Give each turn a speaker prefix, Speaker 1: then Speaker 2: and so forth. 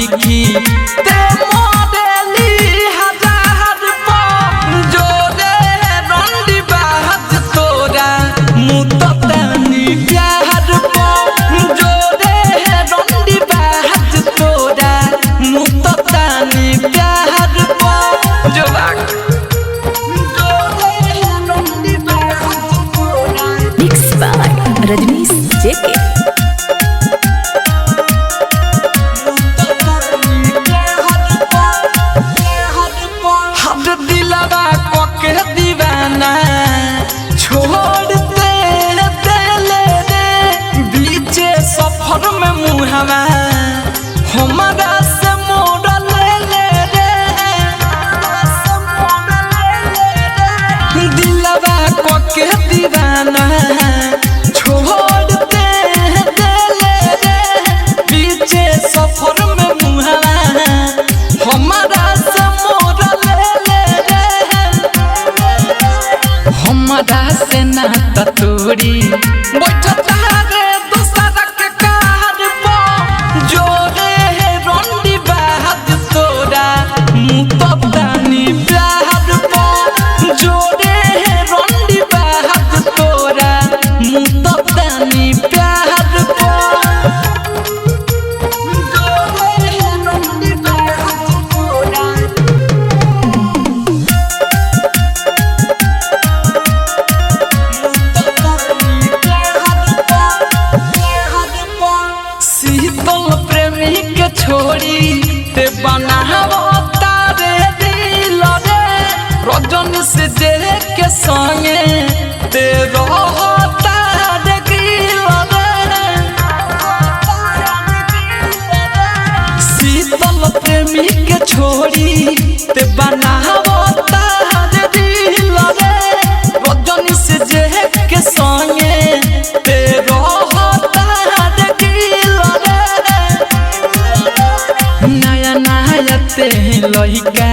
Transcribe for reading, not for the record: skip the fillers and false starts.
Speaker 1: नईखी ते मॉडली हजार जोरे रंडी बाज तोरा मुततानी प्यार जोरे रंडी बाज तोरा मुततानी प्यार जो
Speaker 2: Mixed by Rajnish JK.
Speaker 1: हद दिलवा कोके दीवाना छोड़ते देले रे बीचे सफर में मुहवा हमारा से मोड़ ले रे दिलवा कोके दीवाना छोड़ते देले रे बीचे सफर में मुहवा हमारा से मोड़ हमारा से नाता तोड़ी बैठता रे दूसरा के कार जोरे रंडी बाज तोरा मुततानी प्यार जोरे रंडी बाज तोरा मुततानी प्यार शीतल प्रेमी के छोड़ी ते बनावो तारे दिल रे रजनी से जे के संगे ते रहो तारे दिल रे शीतल प्रेमी के छोड़ी ते बनावो तारे दिल रे रजनी से जे के संगे ते रहो तारे दिल नया नया ते लइका